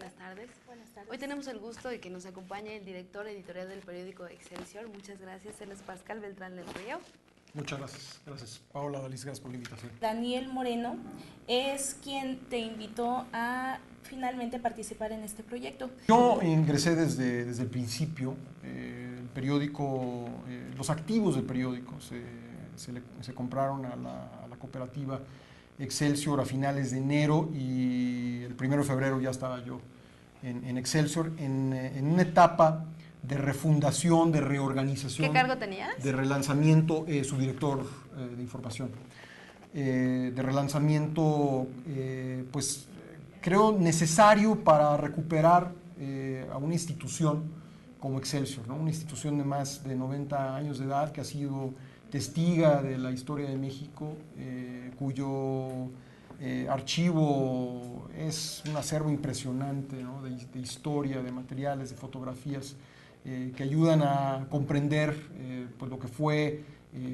Buenas tardes. Buenas tardes. Hoy tenemos el gusto de que nos acompañe el director editorial del periódico Excelsior. Muchas gracias. Él es Pascal Beltrán del Río. Muchas gracias. Gracias, Paola Dalis, gracias por la invitación. Daniel Moreno es quien te invitó a finalmente participar en este proyecto. Yo ingresé desde el principio. El periódico, los activos del periódico se compraron a la cooperativa Excelsior a finales de enero y el 1 de febrero ya estaba yo en Excelsior en una etapa de refundación, de reorganización. ¿Qué cargo tenías? De relanzamiento, subdirector de información. De relanzamiento, pues creo necesario para recuperar a una institución como Excelsior, ¿no? Una institución de más de 90 años de edad que ha sido testiga de la historia de México, cuyo archivo es un acervo impresionante, ¿no? de historia, de materiales, de fotografías que ayudan a comprender pues lo que fue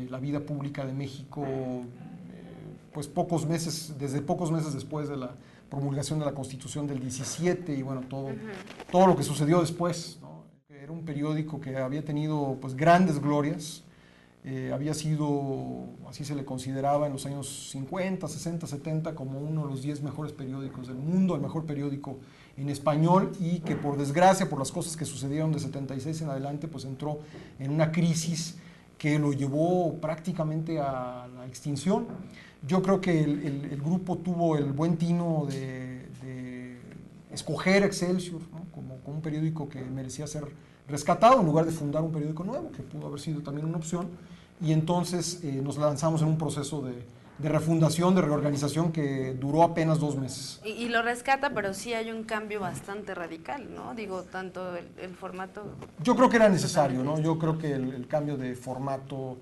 la vida pública de México pues desde pocos meses después de la promulgación de la Constitución del 17 y bueno, todo lo que sucedió después, ¿no? Era un periódico que había tenido pues grandes glorias. Había sido, así se le consideraba en los años 50, 60, 70 como uno de los 10 mejores periódicos del mundo, el mejor periódico en español y que por desgracia, por las cosas que sucedieron de 76 en adelante, pues entró en una crisis que lo llevó prácticamente a la extinción. Yo creo que el grupo tuvo el buen tino de escoger Excelsior, ¿no? como un periódico que merecía ser rescatado en lugar de fundar un periódico nuevo, que pudo haber sido también una opción, y entonces nos lanzamos en un proceso de refundación, de reorganización que duró apenas 2 meses. Y lo rescata, pero sí hay un cambio bastante radical, ¿no? Digo, tanto el formato... Yo creo que era necesario, ¿no? Yo creo que el cambio de formato...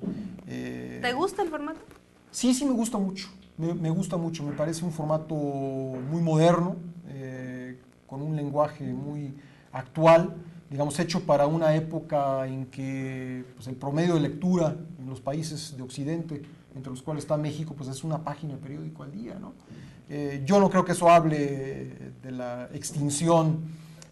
¿Te gusta el formato? Sí, me gusta mucho, me gusta mucho, me parece un formato muy moderno, con un lenguaje muy actual, digamos, hecho para una época en que pues, el promedio de lectura en los países de Occidente, entre los cuales está México, pues es una página de periódico al día, ¿no? Yo no creo que eso hable de la extinción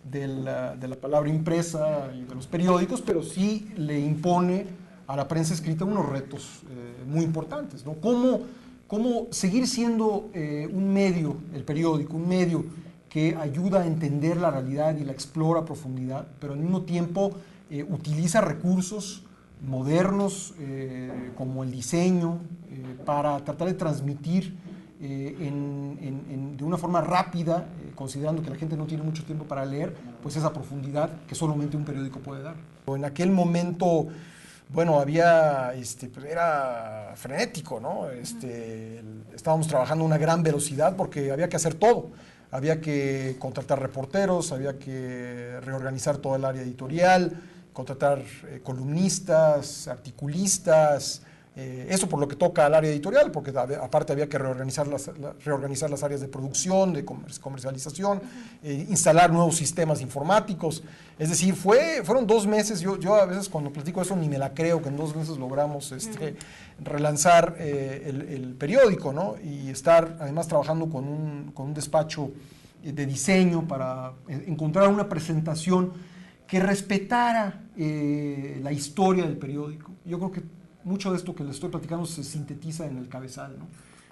de la palabra impresa y de los periódicos, pero sí le impone a la prensa escrita unos retos muy importantes, ¿no? ¿Cómo seguir siendo un medio, el periódico, un medio que ayuda a entender la realidad y la explora a profundidad, pero al mismo tiempo utiliza recursos modernos como el diseño para tratar de transmitir de una forma rápida, considerando que la gente no tiene mucho tiempo para leer, pues esa profundidad que solamente un periódico puede dar. En aquel momento, bueno, era frenético, ¿no? Estábamos trabajando a una gran velocidad porque había que hacer todo. Había que contratar reporteros, había que reorganizar todo el área editorial, contratar columnistas, articulistas, eso por lo que toca al área editorial, porque aparte había que reorganizar las áreas de producción, de comercialización, instalar nuevos sistemas informáticos. Es decir, fueron 2 meses, yo a veces cuando platico eso ni me la creo, que en 2 meses logramos relanzar el periódico, ¿no? Y estar además trabajando con un despacho de diseño para encontrar una presentación que respetara la historia del periódico. Yo creo que mucho de esto que les estoy platicando se sintetiza en el cabezal, ¿no?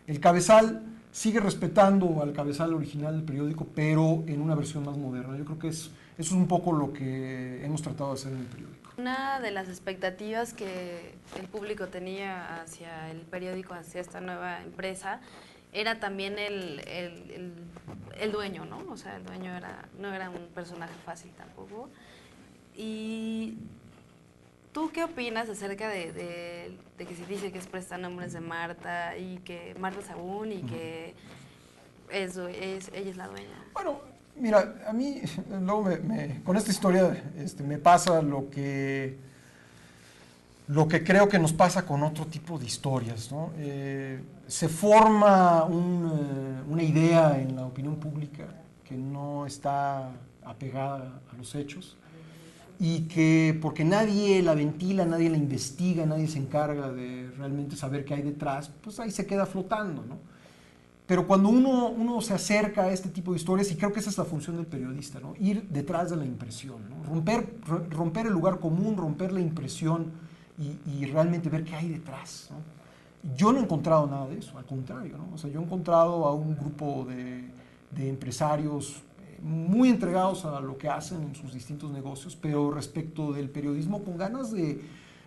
El cabezal sigue respetando al cabezal original del periódico, pero en una versión más moderna. Yo creo que eso es un poco lo que hemos tratado de hacer en el periódico. Una de las expectativas que el público tenía hacia el periódico, hacia esta nueva empresa, era también el dueño, ¿no? O sea, el dueño no era un personaje fácil tampoco. Y ¿tú qué opinas acerca de que se dice que es prestanombres de Marta y que Marta Sagún y que ella es la dueña? Bueno, mira, a mí luego con esta historia me pasa lo que creo que nos pasa con otro tipo de historias, ¿no? Se forma una idea en la opinión pública que no está apegada a los hechos y que porque nadie la ventila, nadie la investiga, nadie se encarga de realmente saber qué hay detrás, pues ahí se queda flotando, ¿no? Pero cuando uno se acerca a este tipo de historias, y creo que esa es la función del periodista, ¿no? Ir detrás de la impresión, ¿no? Romper el lugar común, romper la impresión y realmente ver qué hay detrás, ¿no? Yo no he encontrado nada de eso, al contrario, ¿no? O sea, yo he encontrado a un grupo de empresarios muy entregados a lo que hacen en sus distintos negocios, pero respecto del periodismo con ganas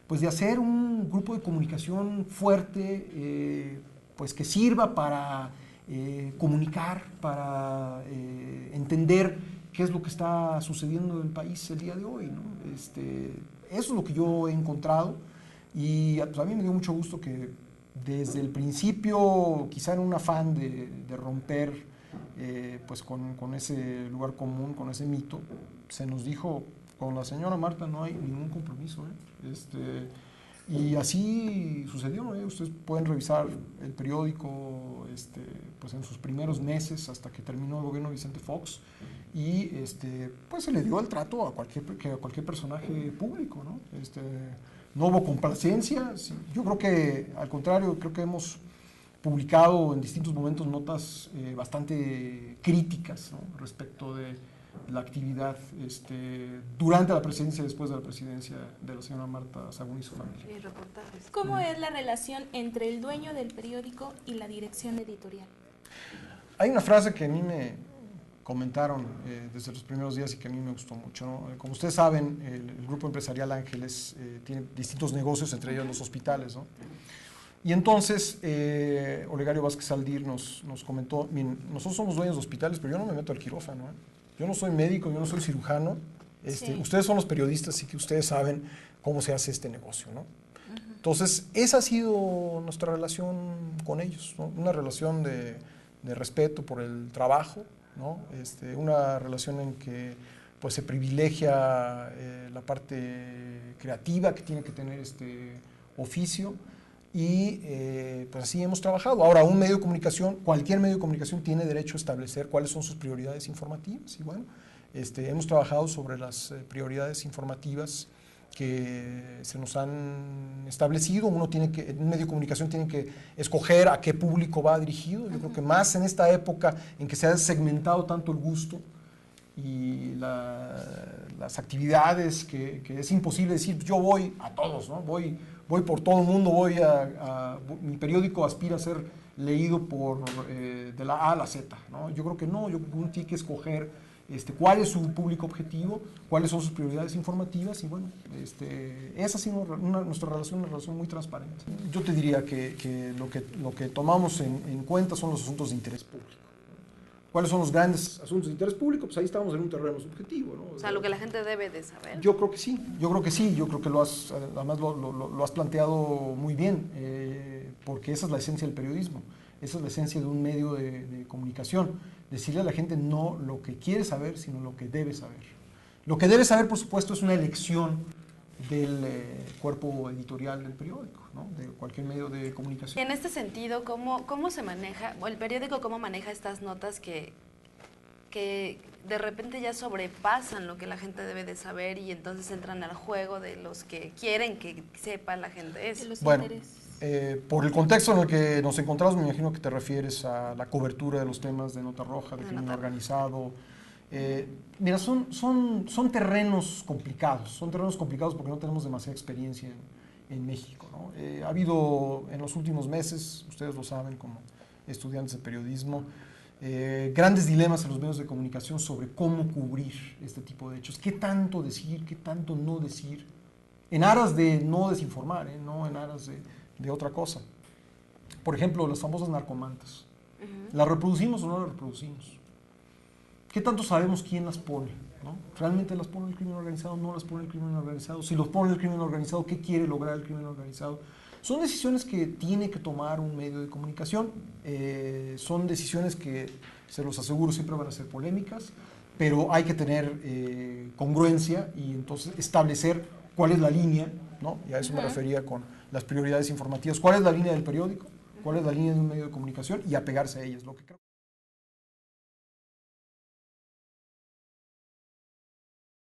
pues de hacer un grupo de comunicación fuerte, pues que sirva para comunicar, para entender qué es lo que está sucediendo en el país el día de hoy, ¿no? Eso es lo que yo he encontrado y pues a mí me dio mucho gusto que desde el principio, quizá en un afán de romper pues con ese lugar común, con ese mito, se nos dijo, con la señora Marta no hay ningún compromiso, ¿eh? Y así sucedió, ¿eh? Ustedes pueden revisar el periódico pues en sus primeros meses hasta que terminó el gobierno de Vicente Fox y pues se le dio el trato a cualquier personaje público, ¿no? No hubo complacencia, sí. Yo creo que al contrario, creo que hemos publicado en distintos momentos notas bastante críticas, ¿no? Respecto de la actividad durante la presidencia y después de la presidencia de la señora Marta Sagún y su familia. Y reportajes. ¿Cómo es la relación entre el dueño del periódico y la dirección editorial? Hay una frase que a mí me comentaron desde los primeros días y que a mí me gustó mucho, ¿no? Como ustedes saben, el grupo empresarial Ángeles tiene distintos negocios, entre ellos los hospitales, ¿no? Y entonces Olegario Vázquez Aldir nos comentó, miren, nosotros somos dueños de hospitales, pero yo no me meto al quirófano, ¿eh? Yo no soy médico, yo no soy cirujano, Sí. Ustedes son los periodistas, así que ustedes saben cómo se hace este negocio, ¿no? Entonces, esa ha sido nuestra relación con ellos, ¿no? Una relación de respeto por el trabajo, ¿no? Una relación en que pues, se privilegia la parte creativa que tiene que tener este oficio y pues así hemos trabajado. Ahora, un medio de comunicación, cualquier medio de comunicación tiene derecho a establecer cuáles son sus prioridades informativas y bueno, hemos trabajado sobre las prioridades informativas que se nos han establecido. Un medio de comunicación tiene que escoger a qué público va dirigido. Yo creo que más en esta época en que se ha segmentado tanto el gusto y las actividades que es imposible decir, yo voy a todos, ¿no? Voy por todo el mundo, mi periódico aspira a ser leído de la A a la Z, ¿no? Yo creo que no, yo creo que uno tiene que escoger cuál es su público objetivo, cuáles son sus prioridades informativas y bueno, esa ha sido nuestra relación, una relación muy transparente. Yo te diría que lo que tomamos en cuenta son los asuntos de interés público. ¿Cuáles son los grandes asuntos de interés público? Pues ahí estamos en un terreno subjetivo, ¿no? O sea, lo que la gente debe de saber. Yo creo que sí, yo creo que además lo has planteado muy bien, porque esa es la esencia del periodismo, esa es la esencia de un medio de comunicación, decirle a la gente no lo que quiere saber, sino lo que debe saber. Lo que debe saber, por supuesto, es una elección del cuerpo editorial del periódico, ¿no? De cualquier medio de comunicación. Y en este sentido, ¿cómo se maneja, o el periódico cómo maneja estas notas que de repente ya sobrepasan lo que la gente debe de saber y entonces entran al juego de los que quieren que sepa la gente eso? Bueno, por el contexto en el que nos encontramos, me imagino que te refieres a la cobertura de los temas de Nota Roja, de crimen organizado. Mira, son terrenos complicados porque no tenemos demasiada experiencia en México, ¿no? Ha habido en los últimos meses, ustedes lo saben como estudiantes de periodismo, grandes dilemas en los medios de comunicación sobre cómo cubrir este tipo de hechos, qué tanto decir, qué tanto no decir, en aras de no desinformar, no en aras de otra cosa. Por ejemplo, las famosas narcomantas. ¿Las reproducimos o no las reproducimos? ¿Qué tanto sabemos quién las pone? ¿No? ¿Realmente las pone el crimen organizado? ¿No las pone el crimen organizado? Si los pone el crimen organizado, ¿qué quiere lograr el crimen organizado? Son decisiones que tiene que tomar un medio de comunicación. Son decisiones que, se los aseguro, siempre van a ser polémicas, pero hay que tener congruencia y entonces establecer cuál es la línea, ¿no? Y a eso me refería con las prioridades informativas. ¿Cuál es la línea del periódico? ¿Cuál es la línea de un medio de comunicación? Y apegarse a ellas. Lo que creo